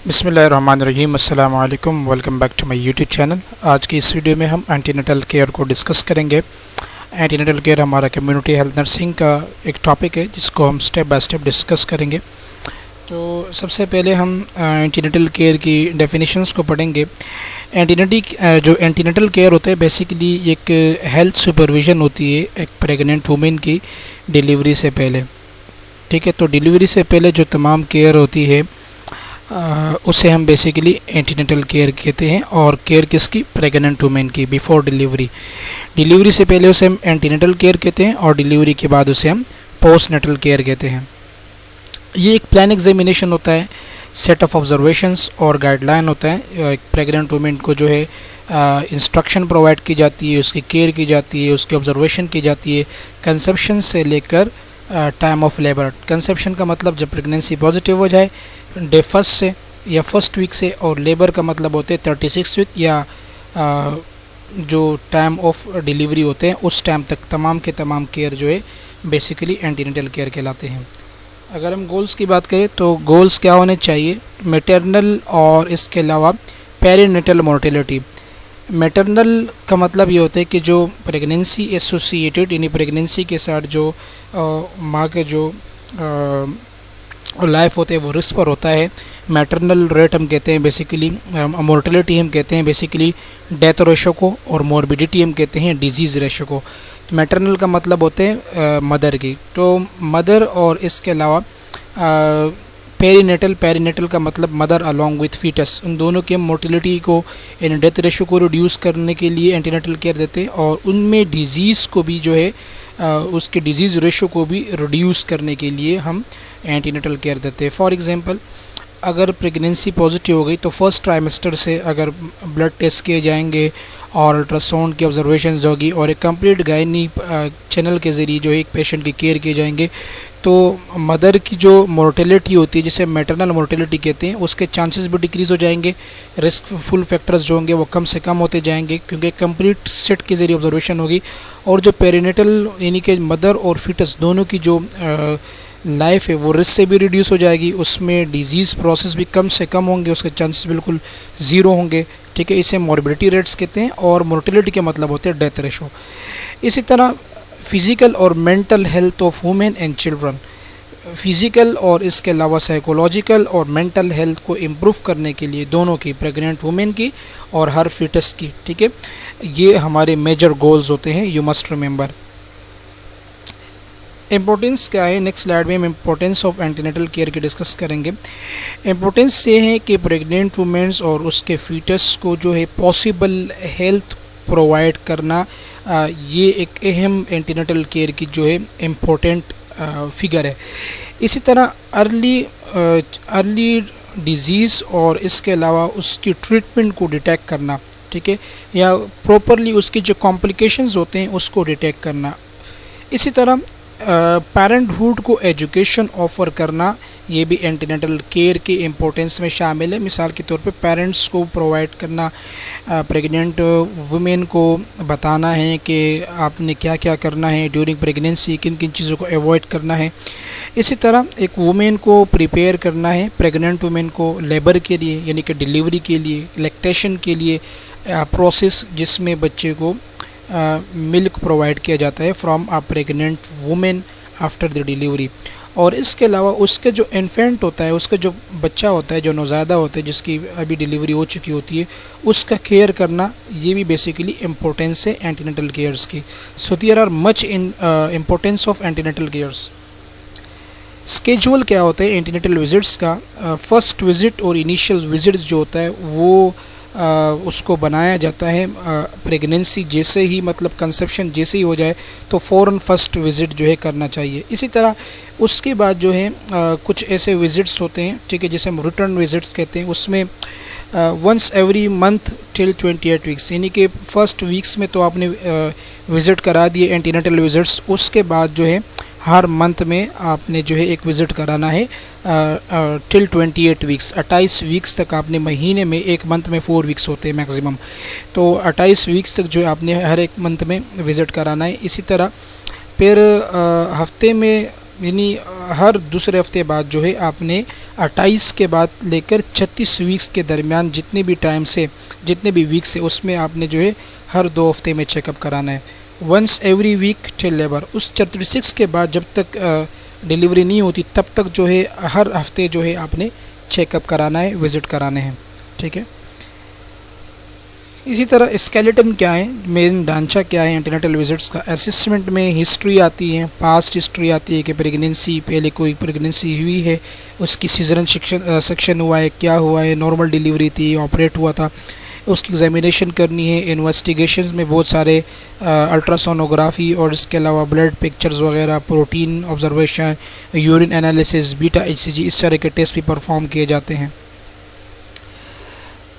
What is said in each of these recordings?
बिस्मिल्लाहिर्रहमानिर्रहीम अस्सलाम वालेकुम। Welcome back to my YouTube channel. आज की इस वीडियो में हम एंटीनेटल केयर को डिस्कस करेंगे। एंटीनेटल केयर हमारा कम्युनिटी हेल्थ नर्सिंग का एक टॉपिक है जिसको हम स्टेप बाय स्टेप डिस्कस करेंगे। तो सबसे पहले हम एंटीनेटल केयर की डेफिनेशंस को पढ़ेंगे। जो एंटीनेटल केयर होता है बेसिकली एक हेल्थ सुपरविज़न होती है एक प्रेग्नेंट वुमेन की डिलीवरी से पहले। ठीक है, तो डिलीवरी से पहले जो तमाम केयर होती है उसे हम बेसिकली एंटीनेटल केयर कहते हैं। और केयर किसकी? प्रेग्नेंट वुमेन की बिफोर डिलीवरी। डिलीवरी से पहले उसे हम एंटीनेटल केयर कहते हैं और डिलीवरी के बाद उसे हम पोस्ट नेटल केयर कहते हैं। ये एक प्लान एग्जामिनेशन होता है, सेट ऑफ ऑब्जर्वेशंस और गाइडलाइन होता है। एक प्रेग्नेंट वुमेन को जो है इंस्ट्रक्शन प्रोवाइड की जाती है, उसकी केयर की जाती है, उसकी ऑब्जर्वेशन की जाती है कंसेप्शन से लेकर टाइम ऑफ लेबर। कंसेप्शन का मतलब जब प्रेगनेंसी पॉजिटिव हो जाए डे फर्स्ट से या फर्स्ट वीक से, और लेबर का मतलब होते हैं 36 वीक या जो टाइम ऑफ डिलीवरी होते हैं उस टाइम तक तमाम के तमाम केयर जो है बेसिकली एंटीनेटल केयर कहलाते हैं। अगर हम गोल्स की बात करें तो गोल्स क्या होने चाहिए? मैटरनल और इसके अलावा पेरीनेटल मोर्टेलिटी। मैटरनल का मतलब ये होता है कि जो प्रेगनेंसी एसोसिएटेड यानी प्रेगनेंसी के साथ जो माँ के जो लाइफ होते हैं वो रिस्क पर होता है। मैटरनल रेट हम कहते हैं बेसिकली, मोर्टेलिटी हम कहते हैं बेसिकली डेथ रेशो को, और मॉर्बिडिटी हम कहते हैं डिजीज़ रेशो को। तो मैटरनल का मतलब होते हैं मदर की। तो मदर और इसके अलावा पेरीनेटल का मतलब मदर अलॉन्ग विथ फीटस, उन दोनों की हम मोर्टिलिटी को यानी डेथ रेशो को रिड्यूस करने के लिए एंटीनेटल केयर देते हैं, और उनमें डिजीज़ को भी जो है उसके डिजीज़ रेशो को भी रिड्यूस करने के लिए हम एंटीनेटल केयर देते हैं। फॉर एग्जांपल, अगर प्रेगनेंसी पॉजिटिव हो गई तो फर्स्ट ट्राइमेस्टर से अगर ब्लड टेस्ट किए जाएंगे और अल्ट्रासाउंड की ऑब्जर्वेशंस होगी और एक कंप्लीट गायनी चैनल के ज़रिए जो एक पेशेंट की केयर किए जाएंगे, तो मदर की जो मोर्टेलिटी होती है जिसे मैटरनल मोर्टेलिटी कहते हैं उसके चांसेस भी डिक्रीज़ हो जाएंगे। रिस्कफुल फैक्टर्स जो होंगे वो कम से कम होते जाएंगे क्योंकि कंप्लीट सेट के ज़रिए ऑब्जर्वेशन होगी। और जो पेरीनेटल यानी कि मदर और फीटस दोनों की जो लाइफ है वो रिस्क से भी रिड्यूस हो जाएगी, उसमें डिजीज़ प्रोसेस भी कम से कम होंगे, उसके चांसेस बिल्कुल ज़ीरो होंगे। ठीक है, इसे मॉर्बिडिटी रेट्स कहते हैं, और मोर्टेलिटी के मतलब होते हैं डेथ रेशो। इसी तरह फिज़िकल और mental health of women and children. Physical और इसके अलावा साइकोलॉजिकल और मेंटल हेल्थ को इम्प्रूव करने के लिए दोनों की, प्रेग्नेंट वुमेन की और हर फीटस की। ठीक है, ये हमारे मेजर गोल्स होते हैं, यू मस्ट रिमेंबर। इम्पोर्टेंस क्या है? नेक्स्ट स्लाइड में हम इम्पोर्टेंस ऑफ एंटीनेटल केयर की डिस्कस करेंगे। इम्पोर्टेंस ये है कि प्रेग्नेंट वुमेन्स और उसके फीटस को जो है पॉसिबल हेल्थ प्रोवाइड करना, ये एक अहम एंटीनेटल केयर की जो है इम्पोर्टेंट फिगर है। इसी तरह अर्ली डिजीज़ और इसके अलावा उसकी ट्रीटमेंट को डिटेक्ट करना, ठीक है, या प्रॉपरली उसकी जो कॉम्प्लिकेशंस होते हैं उसको डिटेक्ट करना। इसी तरह पेरेंटहुड को एजुकेशन ऑफ़र करना, ये भी एंटीनेटल केयर के इम्पोर्टेंस में शामिल है। मिसाल के तौर पे पेरेंट्स को प्रोवाइड करना, प्रेग्नेंट वुमेन को बताना है कि आपने क्या क्या करना है ड्यूरिंग प्रेगनेंसी, किन किन चीज़ों को अवॉइड करना है। इसी तरह एक वुमेन को प्रिपेयर करना है, प्रेग्नेंट वुमेन को लेबर के लिए यानी कि डिलीवरी के लिए, लैक्टेशन के लिए प्रोसेस जिसमें बच्चे को मिल्क प्रोवाइड किया जाता है from a pregnant women after the delivery. और इसके अलावा उसके जो इन्फेंट होता है, उसका जो बच्चा होता है, जो नौज़ायदा होता है जिसकी अभी डिलीवरी हो चुकी होती है, उसका केयर करना, ये भी बेसिकली इम्पोर्टेंस है एंटीनेटल केयर्स की। So there are much in importance of antenatal cares. Schedule क्या होता है एंटीनेटल विजिट्स का? फर्स्ट विज़िट और इनिशियल विजिट्स जो होता है वो उसको बनाया जाता है प्रेगनेंसी जैसे ही, मतलब कंसेप्शन जैसे ही हो जाए तो फ़ौरन फर्स्ट विज़िट जो है करना चाहिए। इसी तरह उसके बाद जो है कुछ ऐसे विज़िट्स होते हैं, ठीक है, जिसे हम रिटर्न विज़िट्स कहते हैं। उसमें once every month till 28 weeks, यानी कि फर्स्ट वीक्स में तो आपने विज़िट करा दिए एंटीनेटल विज़िट्स, उसके बाद जो है हर मंथ में आपने जो है एक विज़िट कराना है टिल 28 वीक्स। 28 वीक्स तक आपने, महीने में एक मंथ में 4 वीक्स होते हैं मैक्सिमम, तो 28 वीक्स तक जो है आपने हर एक मंथ में विज़िट कराना है। इसी तरह फिर हफ्ते में यानी हर दूसरे हफ्ते बाद जो है आपने 28 के बाद लेकर 36 वीक्स के दरमियान जितने भी वीक्स है उसमें आपने जो है हर 2 हफ्ते में चेकअप कराना है। Once every week till labour, उस 36 के बाद जब तक डिलीवरी नहीं होती तब तक जो है हर हफ्ते जो है आपने चेकअप कराना है, विज़िट कराने हैं, ठीक है। इसी तरह स्केलेटन क्या है, मेन ढांचा क्या है एंटीनेटल विजिट्स का। असेसमेंट में हिस्ट्री आती है, पास्ट हिस्ट्री आती है कि प्रेगनेंसी, पहले कोई प्रेगनेंसी हुई है, उसकी सीजरन सेक्शन हुआ है, क्या हुआ है, नॉर्मल डिलीवरी थी, ऑपरेट हुआ था, उसकी एग्जामिनेशन करनी है। इन्वेस्टिगेशंस में बहुत सारे अल्ट्रासोनोग्राफी और इसके अलावा ब्लड पिक्चर्स वगैरह, protein observation, urine analysis, beta HCG, इस तरह के टेस्ट भी परफॉर्म किए जाते हैं।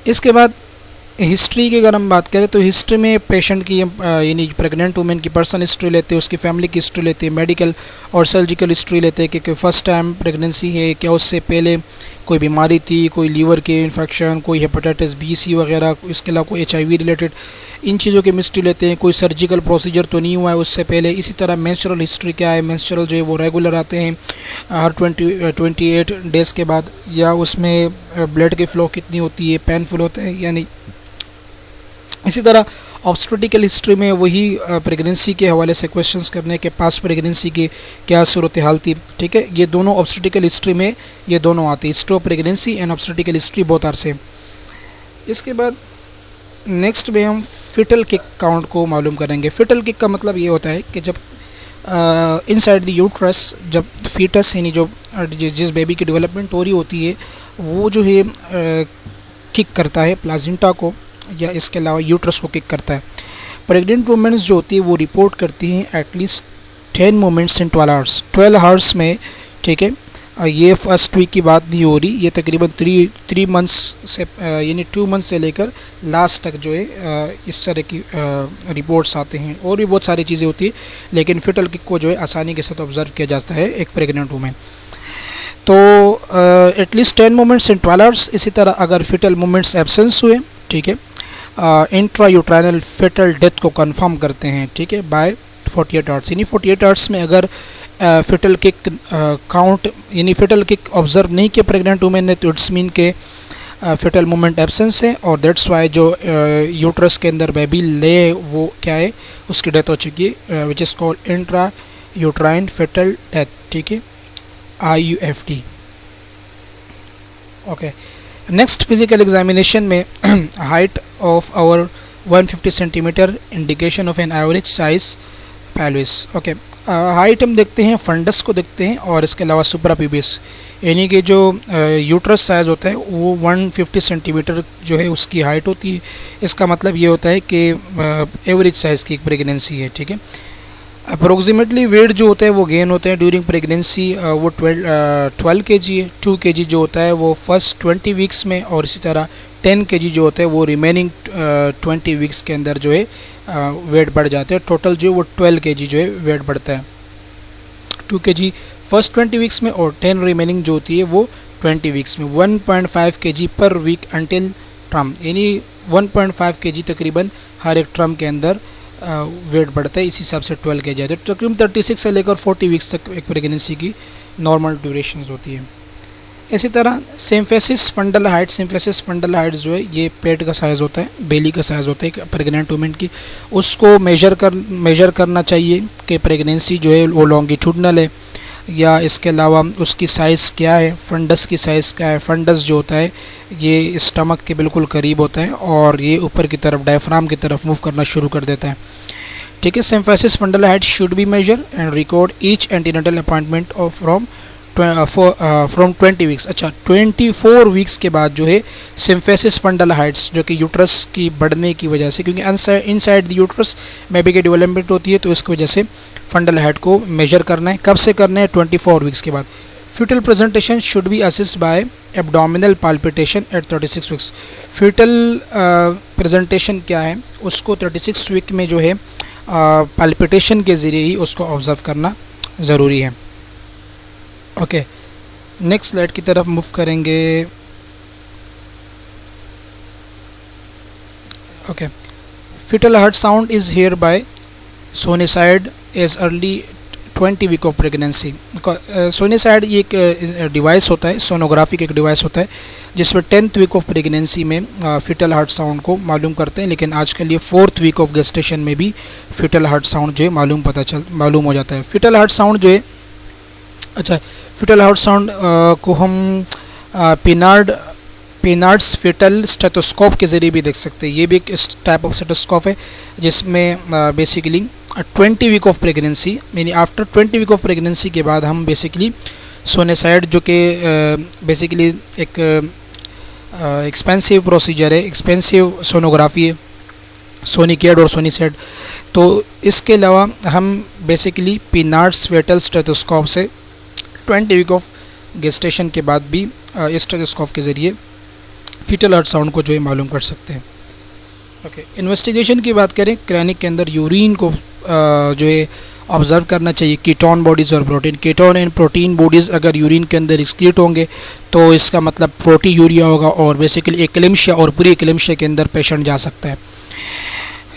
इसके बाद हिस्ट्री की अगर हम बात करें तो हिस्ट्री में पेशेंट की यानी प्रेग्नेंट वुमेन की पर्सनल हिस्ट्री लेते हैं, उसकी फैमिली की हिस्ट्री लेते हैं, मेडिकल और सर्जिकल हिस्ट्री लेते हैं कि फर्स्ट टाइम प्रेगनेंसी है, क्या उससे पहले कोई बीमारी थी, कोई लीवर के इन्फेक्शन, कोई हेपेटाइटिस B C वगैरह, इसके अलावा कोई HIV रिलेटेड, इन चीज़ों की हिस्ट्री लेते हैं। कोई सर्जिकल प्रोसीजर तो नहीं हुआ है उससे पहले। इसी तरह मेंस्ट्रुअल हिस्ट्री क्या है, मेंस्ट्रुअल जो है वो रेगुलर आते हैं हर 28 डेज़ के बाद, या उसमें ब्लड की फ़्लो कितनी होती है, पेनफुल होता है या नहीं। इसी तरह ऑब्स्टेट्रिकल हिस्ट्री में वही प्रेगनेंसी के हवाले से क्वेश्चंस करने के, पास प्रेगनेंसी की क्या सूरत हाल थी, ठीक है। ये दोनों ऑब्स्टेट्रिकल हिस्ट्री में ये दोनों आते हैं, history of pregnancy and obstetrical history, both are same. इसके बाद नेक्स्ट में हम फिटल किक काउंट को मालूम करेंगे। फिटल किक का मतलब ये होता है कि जब इनसाइड द यूट्रस, जब फीटस यानी जो जिस बेबी की डेवलपमेंट हो रही होती है वो जो है किक करता है प्लाजेंटा को, या इसके अलावा यूट्रस को किक करता है। प्रेग्नेंट वुमेन्स जो होती है वो रिपोर्ट करती हैं एटलीस्ट 10 मोमेंट्स इन 12 आवर्स में, ठीक है। ये फर्स्ट वीक की बात नहीं हो रही, ये तकरीबन 3 मंथ्स से यानी 2 मंथ्स से लेकर लास्ट तक जो है इस तरह की रिपोर्ट्स आते हैं। और भी बहुत सारी चीज़ें होती है, लेकिन फिटल किक को जो है आसानी के साथ ऑब्जर्व किया जाता है एक प्रेग्नेंट वुमेन। तो एटलीस्ट 10 मोमेंट्स इन 12 आवर्स। इसी तरह अगर फिटल मोमेंट्स एब्सेंस हुए, ठीक है, इंट्रा यूट्राइनल फेटल डेथ को कंफर्म करते हैं, ठीक है, बाय 48 आवर्स। यानी 48 आवर्स में अगर फिटल किक काउंट यानी फिटल किक ऑब्जर्व नहीं किया प्रेग्नेंट वुमेन ने, तो इट्स मीन के फिटल मोमेंट एब्सेंस है, और दैट्स वाई जो यूट्रस के अंदर बेबी ले वो क्या है, उसकी डेथ हो चुकी है, which is called intra uterine fetal death, ठीक है, IUFD। Okay, next physical examination में height of our 150 centimetre, indication of an average size pelvis. Okay, height हम देखते हैं, फंडस को देखते हैं, और इसके अलावा सुप्रा प्यूबिस, यानी कि जो यूट्रस साइज़ होता है वो 150 सेंटीमीटर जो है उसकी हाइट होती है। इसका मतलब ये होता है कि एवरेज साइज़ की एक प्रेगनेंसी है, ठीक है। अप्रोक्सीमेटली वेट जो होता है वो गेन होता है ड्यूरिंग प्रेगनेंसी, वो 12 kg है। 2 kg जो होता है वो फर्स्ट 20 वीक्स में, और इसी तरह 10 kg जो होता है वो रिमेनिंग 20 वीक्स के अंदर जो है वेट बढ़ जाते हैं। टोटल जो है वो 12 kg जो है वेट बढ़ता है। 2 kg फर्स्ट 20 वीक्स में, और 10 रिमेनिंग जो होती है वो 20 वीक्स में। 1.5 kg पर वीक अंटिल ट्रम, यानी 1.5 kg तकरीबन हर एक ट्रम के अंदर वेट बढ़ता है। इसी हिसाब से 12 kg जाते हैं। तकरीबन 36 से लेकर 40 वीक्स तक एक प्रेगनेंसी की नॉर्मल ड्यूरेशन होती है। इसी तरह symphysis fundal height, symphysis fundal height जो है ये पेट का साइज़ होता है, बेली का साइज़ होता है प्रेग्नेंट वुमेन की, उसको मेजर करना चाहिए कि प्रेगनेंसी जो है वो लॉन्गिट्यूडनल है, या इसके अलावा उसकी साइज़ क्या है, फंडस की साइज़ क्या है। फंडस जो होता है ये स्टमक के बिल्कुल करीब होता है, और ये ऊपर की तरफ डायफ्राम की तरफ मूव करना शुरू कर देता है, ठीक है। Symphysis fundal height should be measure and record each antenatal appointment of from 20 weeks. अच्छा, 24 वीक्स के बाद जो है सिम्फेसिस फंडल हाइट्स, जो कि यूट्रस की बढ़ने की वजह से, क्योंकि इनसाइड द यूट्रस बेबी की डेवलपमेंट होती है, तो इसकी वजह से फंडल हाइट को मेजर करना है। कब से करना है? 24 वीक्स के बाद। Fetal presentation should be assist by abdominal palpitation at 36 weeks. Fetal presentation क्या है, उसको 36 वीक में जो है पाल्पिटेशन के ज़रिए ही उसको ऑब्जर्व करना ज़रूरी है। ओके, नेक्स्ट स्लाइड की तरफ मूव करेंगे। Okay, fetal heart sound is hear by sonicaid as early 20 week of pregnancy. Sonicaid ये एक डिवाइस होता है, सोनोग्राफी का एक डिवाइस होता है जिसमें 10th वीक ऑफ प्रेगनेंसी में फीटल हार्ट साउंड को मालूम करते हैं, लेकिन आजकल ये 4th वीक ऑफ गेस्टेशन में भी फीटल हार्ट साउंड जो है मालूम हो जाता है। फीटल हार्ट साउंड जो है, अच्छा, फीटल हार्ट साउंड को हम पेनार्ड्स फीटल स्टेथोस्कोप के ज़रिए भी देख सकते हैं। ये भी एक टाइप ऑफ स्टेथोस्कोप है जिसमें बेसिकली 20 वीक ऑफ प्रेगनेंसी, यानी आफ्टर 20 वीक ऑफ प्रेगनेंसी के बाद हम बेसिकली सोनेसाइड, जो कि बेसिकली एक एक्सपेंसिव प्रोसीजर है, एक्सपेंसिव सोनोग्राफी है, सोनिकेड और सोनिसाइड। तो इसके अलावा हम बेसिकली पेनार्ड्स फीटल स्टेथोस्कोप से 20 वीक ऑफ गेस्टेशन के बाद भी इस स्टेथोस्कोप के ज़रिए फीटल हार्ट साउंड को जो है मालूम कर सकते हैं। ओके, इन्वेस्टिगेशन की बात करें, क्लिनिक के अंदर यूरिन को जो है ऑब्ज़र्व करना चाहिए, कीटोन बॉडीज़ और protein. Ketone and protein bodies अगर यूरिन के अंदर एक्सक्रीट होंगे तो इसका मतलब प्रोटीयूरिया होगा और बेसिकली एक्लेम्शिया और पूरी एक्लेम्शिया के अंदर पेशेंट जा सकता है।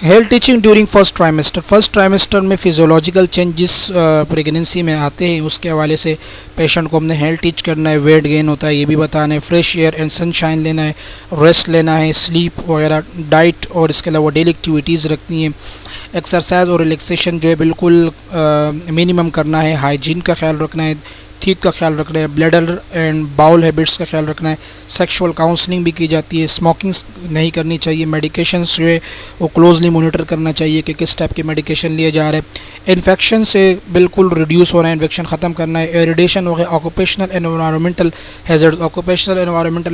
Health teaching during first trimester में फिजियोलॉजिकल चेंजेस प्रेगनेंसी में आते हैं, उसके हवाले से पेशेंट को हमने हेल्थ टीच करना है। वेट गेन होता है ये भी बताना है, फ्रेश एयर एंड सनशाइन लेना है, रेस्ट लेना है, स्लीप वगैरह, डाइट और इसके अलावा डेली एक्टिविटीज़ रखनी है। एक्सरसाइज और रिलैक्सेशन जो है बिल्कुल मिनिमम करना है। हाइजीन का ख्याल रखना है, टीथ का ख्याल रखना है, ब्लैडर एंड बाउल हैबिट्स का ख्याल रखना है। सेक्सुअल काउंसलिंग भी की जाती है। स्मोकिंग नहीं करनी चाहिए। मेडिकेशंस जो है वो क्लोजली मॉनिटर करना चाहिए कि किस टाइप के मेडिकेशन लिए जा रहे हैं। इन्फेक्शन से बिल्कुल रिड्यूस होना है, इन्फेक्शन ख़त्म करना है। एरिडेशन हो गया, ऑक्यूपेशनल एनवायरमेंटल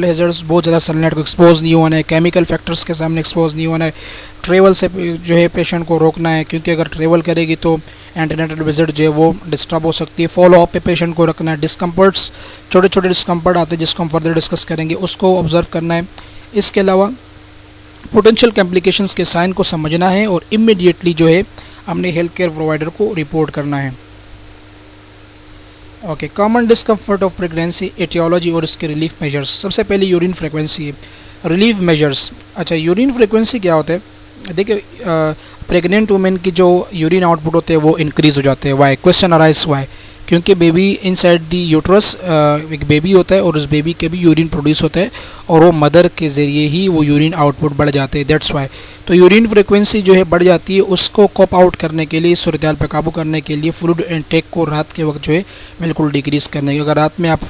हैज़र्ड्स बहुत ज़्यादा सनलाइट को एक्सपोज नहीं होना है, केमिकल फैक्टर्स के सामने एक्सपोज नहीं होना है। ट्रेवल से जो है पेशेंट को रोकना है, क्योंकि अगर ट्रेवल करेगी तो एंटीनेटल विजिट जो है वो डिस्टर्ब हो सकती है। फॉलो अप पे पेशेंट को रखना है। डिस्कम्फर्ट्स, छोटे छोटे डिस्कम्फर्ट आते हैं जिसको हम फर्दर डिस्कस करेंगे, उसको ऑब्जर्व करना है। इसके अलावा पोटेंशियल कॉम्प्लिकेशंस के साइन को समझना है और इमीडिएटली जो है हमने हेल्थ केयर प्रोवाइडर को रिपोर्ट करना है। Okay, common discomfort of pregnancy, aetiology और इसके रिलीफ मेजर्स। सबसे पहले यूरिन फ्रिक्वेंसी है, रिलीफ मेजर्स। अच्छा, यूरिन फ्रिक्वेंसी क्या होता है? देखिए, प्रेग्नेंट वुमेन की जो यूरिन आउटपुट होते हैं वो इंक्रीज़ हो जाते हैं। वाई? क्वेश्चन अराइज हुआ है क्योंकि बेबी इनसाइड द यूट्रस एक बेबी होता है और उस बेबी के भी यूरिन प्रोड्यूस होता है और वो मदर के ज़रिए ही वो यूरिन आउटपुट बढ़ जाते हैं। That's why. तो यूरिन फ्रिक्वेंसी जो है बढ़ जाती है। उसको कॉप आउट करने के लिए, सूरत हाल पर काबू करने के लिए फ्लूइड इनटेक को रात के वक्त जो है बिल्कुल डिक्रीज़ करने की। अगर रात में आप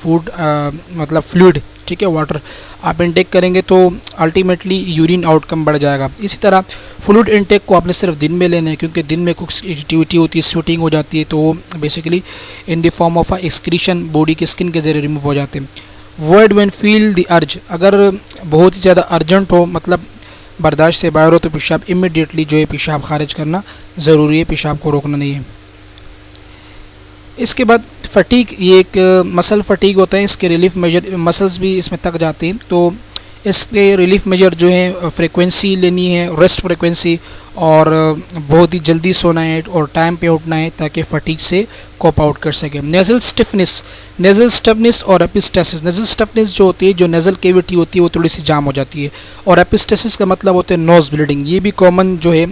मतलब फ्लूइड, ठीक है, वाटर आप इनटेक करेंगे तो अल्टीमेटली यूरिन आउटकम बढ़ जाएगा। इसी तरह फ्लूइड इनटेक को आपने सिर्फ दिन में लेना है, क्योंकि दिन में कुछ एक्टिविटी होती है, स्वेटिंग हो जाती है, तो basically in the form of excretion body के स्किन के जरिए रिमूव हो जाते हैं। Word when feel the urge, अगर बहुत ही ज़्यादा अर्जेंट हो, मतलब बर्दाश्त से बाहर हो, तो पेशाब इमीडिएटली जो है पेशाब खारिज करना ज़रूरी है, पेशाब को रोकना नहीं है। इसके बाद फटीग, ये एक मसल फटीग होता है, इसके रिलीफ मेजर, मसल्स भी इसमें थक जाते हैं, तो इसके रिलीफ मेजर जो है फ्रीक्वेंसी लेनी है, रेस्ट फ्रीक्वेंसी, और बहुत ही जल्दी सोना है और टाइम पे उठना है ताकि फटीग से कोप आउट कर सके। नेज़ल स्टिफनेस और एपिस्टेसिस। नेज़ल स्टिफनेस जो होती है, जो नेज़ल कैविटी होती है वो थोड़ी सी जाम हो जाती है, और एपिस्टेसिस का मतलब होता है नोज़ ब्लीडिंग। ये भी कॉमन जो है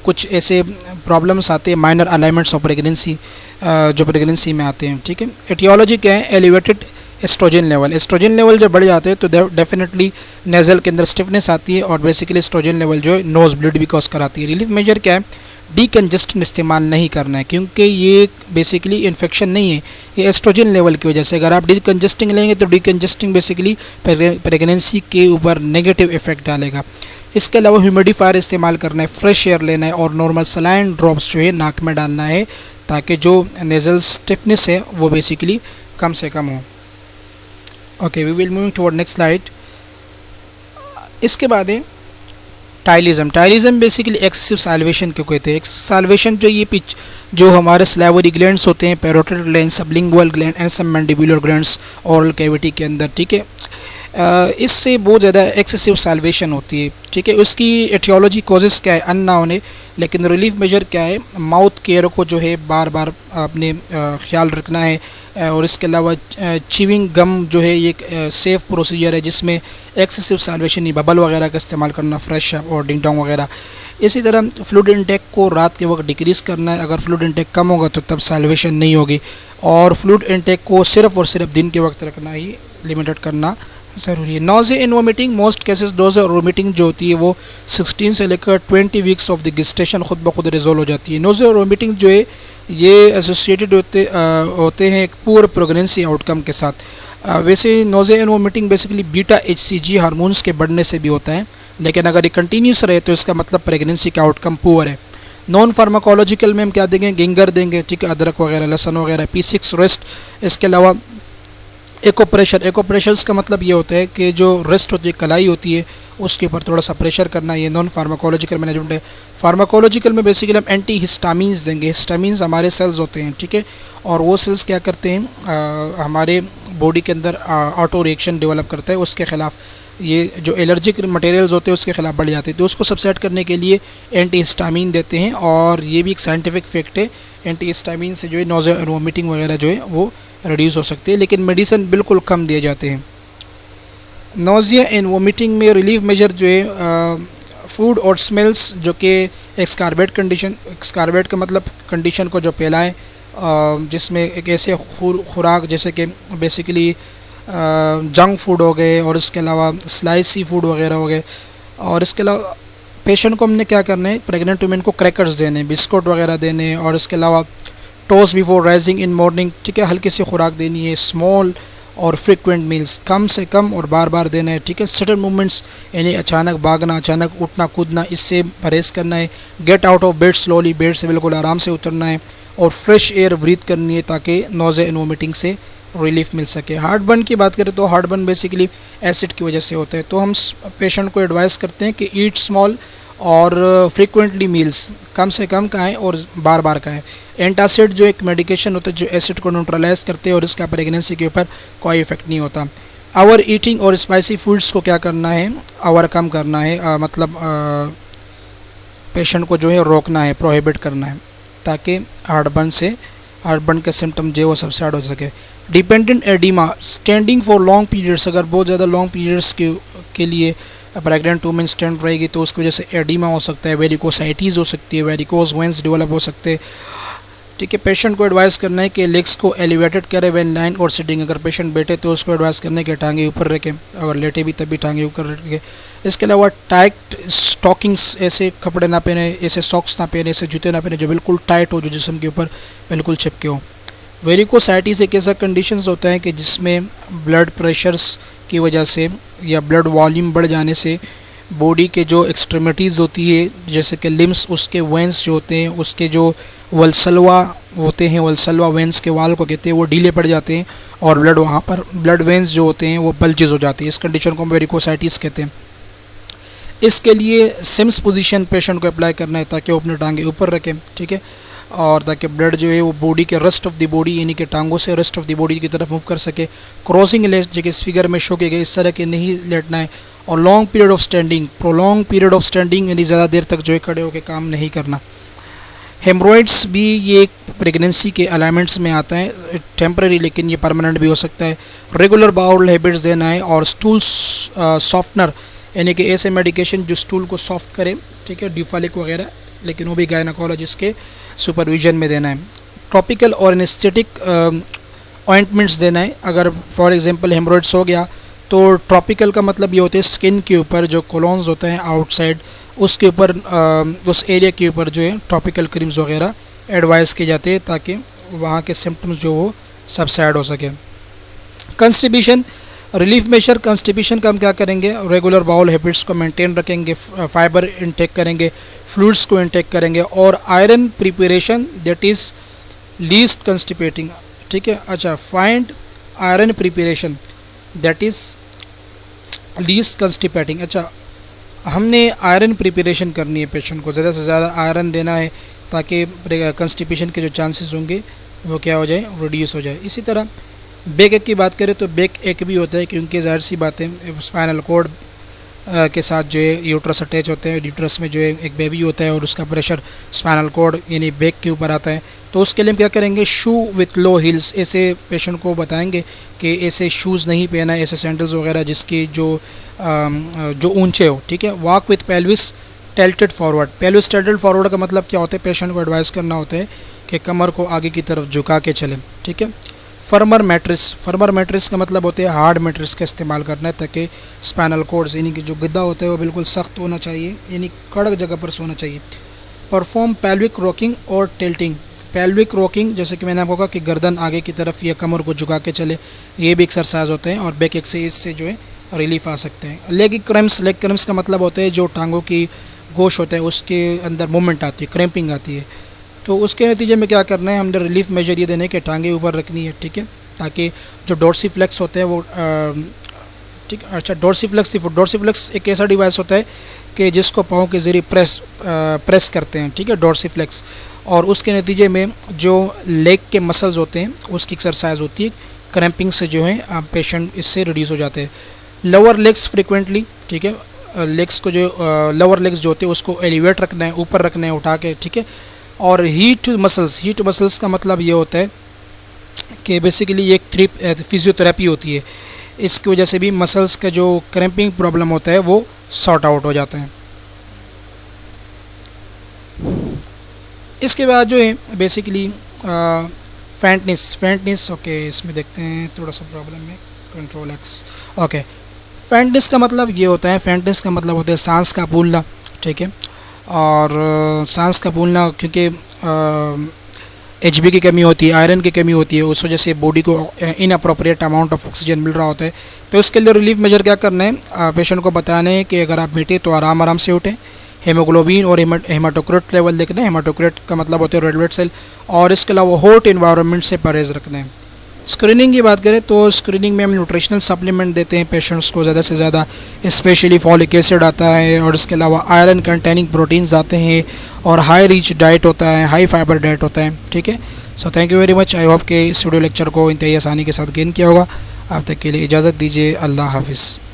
कुछ ऐसे प्रॉब्लम्स आते हैं, माइनर अलाइनमेंट्स ऑफ प्रेगनेंसी जो प्रेगनेंसी में आते हैं, ठीक है। एटियोलॉजी क्या है? Elevated oestrogen level. Oestrogen level जब बढ़ जाते हैं तो डेफिनेटली नेज़ल के अंदर स्टिफनेस आती है और बेसिकली एस्ट्रोजन लेवल जो है नोज़ ब्लीड भी कॉज कराती है। रिलीफ मेजर क्या है? डीकंजेस्टेंट इस्तेमाल नहीं करना है, क्योंकि ये बेसिकली इन्फेक्शन नहीं है, ये एस्ट्रोजन लेवल की वजह से। अगर आप डीकंजेस्टिंग लेंगे तो डीकंजेस्टिंग बेसिकली प्रेगनेंसी के ऊपर नेगेटिव इफेक्ट डालेगा। इसके अलावा ह्यूमिडिफायर इस्तेमाल करना है, फ्रेश एयर लेना है और नॉर्मल सलाइन ड्रॉप्स जो है नाक में डालना है ताकि जो नेज़ल स्टिफनेस है वो बेसिकली कम से कम हो। Okay, we will moving toward next slide. इसके बाद है ptyalism. Ptyalism basically excessive salivation क्यों कहते हैं? साल्वेशन जो ये जो हमारे स्लाइवरी ग्लैंड्स होते हैं, parotid gland, sublingual gland and सब मैंडिबुलर ग्लैंड्स ओरल कैविटी के अंदर, ठीक है। इससे बहुत ज़्यादा एक्सेसिव साल्वेशन होती है, ठीक है। उसकी एटियोलॉजी कॉजेज़ क्या है अननोन है, लेकिन रिलीफ मेजर क्या है, माउथ केयर को जो है बार बार आपने ख्याल रखना है। और इसके अलावा चीविंग गम जो है ये एक सेफ़ प्रोसीजर है जिसमें एक्सेसिव साल्वेशन नहीं, बबल वगैरह का इस्तेमाल करना, फ्रेश और डिंग डोंग वगैरह। इसी तरह फ्लूइड इंटेक को रात के वक्त डिक्रीज़ करना है, अगर फ्लूइड इंटेक कम होगा तो तब साल्वेशन नहीं होगी। और फ्लूइड इंटेक को सिर्फ और सिर्फ दिन के वक्त रखना ही लिमिटेड करना ज़रूरी है। नोज़े इन वोमिटिंग, मोस्ट केसेस नोज़े और वोमिटिंग जो होती है वो 16 से लेकर 20 वीक्स ऑफ द गेस्टेशन खुद ब खुद रिजोल्व हो जाती है। नोज़े और वोमिटिंग जो है ये एसोसिएटेड होते हैं एक पुअर प्रेगनेंसी आउटकम के साथ। वैसे nausea and vomiting basically beta HCG hormones के बढ़ने से भी होता है, लेकिन अगर ये कंटिन्यूस रहे तो इसका मतलब प्रेगनेंसी का आउटकम पुअर है। नॉन फार्माकोलॉजिकल में हम क्या देंगे, गिंगर देंगे, ठीक है, अदरक वगैरह, लहसुन वगैरह, P6 रेस्ट। इसके अलावा एकोप्रेशर, एकोप्रेशर्स का मतलब ये होता है कि जो रेस्ट होती है, कलाई होती है, उसके ऊपर थोड़ा सा प्रेशर करना, ये नॉन फार्माकोलॉजिकल मैनेजमेंट है। फार्माकोलॉजिकल में बेसिकली हम एंटी हिस्टामीन्स देंगे। हिस्टामीन्स हमारे सेल्स होते हैं, ठीक है, और वो सेल्स क्या करते हैं, हमारे बॉडी के अंदर ऑटो रिएक्शन डेवलप करता है, उसके ख़िलाफ़ ये जो एलर्जिक मटेरियल्स होते हैं उसके ख़िलाफ़ बढ़ जाते हैं, तो उसको सबसेट करने के लिए एंटी हिस्टामीन देते हैं। और ये भी एक साइंटिफिक फैक्ट है, एंटी हिस्टामीन से जो है नोज़िया और वोमिटिंग वगैरह जो है वो रिड्यूस हो सकती है, लेकिन मेडिसिन बिल्कुल कम दिए जाते हैं। नोज़िया एंड वोमिटिंग में रिलीफ मेजर जो है फूड और स्मेल्स, जो कि एक्सकार्बेट कंडीशन, एक्सकार्बेट का मतलब कंडीशन को जो फैलाए, जिसमें एक ऐसे खुराक जैसे कि बेसिकली जंक फूड हो गए, और इसके अलावा स्लाइसी फूड वगैरह हो गए। और इसके अलावा पेशेंट को हमने क्या करना है, प्रेग्नेंट वुमेन को क्रैकर्स देने, बिस्कुट वगैरह देने, और इसके अलावा toast before rising in morning, ठीक है, हल्की सी खुराक देनी है। स्मॉल और फ्रिक्वेंट मील्स, कम से कम और बार बार देना है, ठीक है। सडन मूवमेंट्स यानी अचानक भागना, अचानक उठना कूदना, इससे परहेज़ करना है। Get out of bed slowly, bed से बिल्कुल आराम से उतरना है, और फ्रेश एयर ब्रीथ करनी है ताकि नोज़े एंड वोमिटिंग से रिलीफ मिल सके। हार्ट बर्न की बात करें तो हार्ट बर्न बेसिकली एसिड की वजह से होता है, तो हम पेशेंट को एडवाइस करते हैं कि ईट स्मॉल और फ्रीक्वेंटली मील्स, कम से कम खाएं और बार बार खाएं। एंटासिड जो एक मेडिकेशन होता है जो एसिड को न्यूट्रलाइज करते हैं, और इसका प्रेगनेंसी के ऊपर कोई इफेक्ट नहीं होता। ओवर ईटिंग और स्पाइसी फूड्स को क्या करना है, ओवरकम करना है, मतलब पेशेंट को जो है रोकना है, प्रोहिबिट करना है, ताकि हार्ट बर्न के सिम्टम जो है वो सबसाइड हो सके। Dependent oedema, standing for long periods, अगर बहुत ज़्यादा लॉन्ग पीरियड्स के लिए प्रेग्नेंट वुमेन स्टैंड रहेगी तो उसकी वजह से एडिमा हो सकता है, वेरिकोसाइटिस हो सकती है, वेरिकोज वेंस डेवलप हो सकते हैं, ठीक है। पेशेंट को एडवाइस करना है कि लेग्स को एलिवेटेड करे व्हेन लाइन और सिटिंग, अगर पेशेंट बैठे तो उसको एडवाइस करने के टांगे ऊपर रखें, अगर लेटे भी तब भी टांगे ऊपर रखें। इसके अलावा टाइट स्टॉकिंग्स, ऐसे कपड़े ना पहने, ऐसे सॉक्स ना पहने, ऐसे जूते ना पहने जो बिल्कुल टाइट हो, जो जिस्म के ऊपर बिल्कुल चिपके हो। वेरिकोसाइटिस एक ऐसा कंडीशंस होता है कि जिसमें ब्लड प्रेशर्स की वजह से या ब्लड वॉल्यूम बढ़ जाने से बॉडी के जो एक्सट्रीमिटीज़ होती है, जैसे कि लिम्स, उसके वेंस जो होते हैं, उसके जो वल्सलवा होते हैं, वल्सलवा वेंस के वाल को कहते हैं, वो ढीले पड़ जाते हैं, और ब्लड वहाँ पर ब्लड वेंस जो होते हैं वो बल्जेस हो जाती है। इस कंडीशन को हम वेरिकोसाइटिस कहते हैं। इसके लिए सिम्स पोजीशन पेशेंट को अप्लाई करना है ताकि वो अपने टांगे ऊपर रखें, ठीक है, और ताकि ब्लड जो है वो बॉडी के रेस्ट ऑफ द बॉडी यानी कि टांगों से रेस्ट ऑफ द बॉडी की तरफ मूव कर सके। क्रॉसिंग लेग, जो कि इस फिगर में शो किए गए, इस तरह के नहीं लेटना है। और long period of standing, prolong period of standing यानी ज़्यादा देर तक जो है खड़े होकर काम नहीं करना। हेमरॉइड्स भी ये एक प्रेगनेंसी के अलाइनमेंट्स में आता है, टेम्पररी लेकिन ये परमानेंट भी हो सकता है। रेगुलर बाउल हैबिट्स देना है, और स्टूल सॉफ्टनर यानी कि ऐसे मेडिकेशन जो स्टूल को सॉफ्ट करे, ठीक है, ड्यूफालिक वगैरह, लेकिन वो भी गायनाकोलॉजिस्ट के सुपरविजन में देना है। टॉपिकल और एनेस्थेटिक ऑइंटमेंट्स देना है। अगर फॉर एग्जांपल हेमरॉइड्स हो गया तो टॉपिकल का मतलब ये होता है स्किन के ऊपर जो कोलोन्स होते हैं आउटसाइड, उसके ऊपर उस एरिया के ऊपर जो है टॉपिकल क्रीम्स वगैरह एडवाइस किए जाते हैं ताकि वहाँ के सिम्टम्स जो वो सबसाइड हो सके। कंस्टिपेशन रिलीफ मेजर, कंस्टिपेशन का हम क्या करेंगे, रेगुलर बाउल हैबिट्स को मेंटेन रखेंगे, फाइबर इंटेक करेंगे, फ्लूइड्स को इंटेक करेंगे, और iron preparation that is least constipating, ठीक है। अच्छा, find iron preparation that is least constipating. अच्छा, हमने आयरन प्रिपरेशन करनी है, पेशेंट को ज़्यादा से ज़्यादा आयरन देना है ताकि कंस्टिपेशन के जो चांसेस होंगे वो क्या हो जाए, रिड्यूस हो जाए। इसी तरह बैक एक की बात करें तो बैक एक भी होता है, क्योंकि ज़ाहिर सी बात है स्पाइनल कॉर्ड के साथ जो है यूट्रस अटैच होते हैं, यूट्रस में जो है एक बेबी होता है और उसका प्रेशर स्पाइनल कॉर्ड यानी बैक के ऊपर आता है। तो उसके लिए हम क्या करेंगे, शू विथ लो हील्स, ऐसे पेशेंट को बताएंगे कि ऐसे शूज़ नहीं पहना है, ऐसे सैंडल्स वगैरह जिसकी जो ऊंचे हो, ठीक है। Walk with pelvis tilted forward, pelvis tilted forward का मतलब क्या होता है, पेशेंट को एडवाइस करना होता है कि कमर को आगे की तरफ झुका के चलें, ठीक है। फर्मर मैट्रिस, फर्मर मैट्रिस का मतलब होता है हार्ड मैट्रिस का इस्तेमाल करना है, ताकि स्पाइनल कॉर्ड्स यानी कि जो गद्दा होता है वो बिल्कुल सख्त होना चाहिए, यानी कड़क जगह पर सोना चाहिए। परफॉर्म पेल्विक रॉकिंग और टिल्टिंग, पेल्विक रॉकिंग जैसे कि मैंने आपको कहा कि गर्दन आगे की तरफ या कमर को झुका के चले, ये भी एक्सरसाइज होते हैं और बैक एक्सरसाइज से जो है रिलीफ आ सकते हैं। लेग क्रैम्प्स, लेग क्रैम्प्स का मतलब होता है जो टांगों की गोश होता है उसके अंदर मूवमेंट आती है, क्रैम्पिंग आती है, तो उसके नतीजे में क्या करना है, हमने रिलीफ मेजर ये देने के टांगे ऊपर रखनी है, ठीक है, ताकि जो डोर्सीफ्लेक्स होते हैं वो ठीक। अच्छा, डोर्सीफ्लेक्स एक ऐसा डिवाइस होता है कि जिसको पाँव के ज़रिए प्रेस करते हैं, ठीक है, डोर्सीफ्लेक्स, और उसके नतीजे में जो लेग के मसल्स होते हैं उसकी एक्सरसाइज होती है, क्रैम्पिंग से जो है पेशेंट इससे रिड्यूस हो जाते हैं। लोअर लेग्स फ्रिक्वेंटली, ठीक है, लेग्स को जो लोअर लेग्स जो होते हैं उसको एलिवेट रखना है, ऊपर रखना है उठा के, ठीक है। और हीट मसल्स का मतलब ये होता है कि बेसिकली एक फिजियोथेरेपी होती है, इसकी वजह से भी मसल्स का जो क्रैम्पिंग प्रॉब्लम होता है वो सॉर्ट आउट हो जाता है। इसके बाद जो है बेसिकली फैंटनेस, ओके, इसमें देखते हैं थोड़ा सा प्रॉब्लम है, कंट्रोल एक्स, ओके। फैंटनेस का मतलब ये होता है, फैंटनेस का मतलब होता है सांस का फूलना, ठीक है, और सांस का फूलना क्योंकि HB की कमी होती है, आयरन की कमी होती है, उस वजह से बॉडी को इनअप्रोप्रिएट अमाउंट ऑफ ऑक्सीजन मिल रहा होता है। तो इसके लिए रिलीफ मेजर क्या करना है, पेशेंट को बताना है कि अगर आप बैठे तो आराम से उठें, हेमोग्लोबिन और हेमाटोक्रेट लेवल देखना है, हेमाटोक्रेट का मतलब होता है रेड ब्लड सेल, और इसके अलावा हॉट इन्वायरमेंट से परहेज़ रखना है। स्क्रीनिंग की बात करें तो स्क्रीनिंग में हम न्यूट्रिशनल सप्लीमेंट देते हैं पेशेंट्स को ज़्यादा से ज़्यादा, स्पेशली फॉलिक एसिड आता है और इसके अलावा आयरन कंटेनिंग प्रोटीन्स आते हैं और हाई रिच डाइट होता है, हाई फाइबर डाइट होता है, ठीक है। So thank you very much, I hope कि इस वीडियो लेक्चर को इंतहाई आसानी के साथ गेन किया होगा। आप तक के लिए इजाज़त दीजिए, अल्लाह हाफिज़।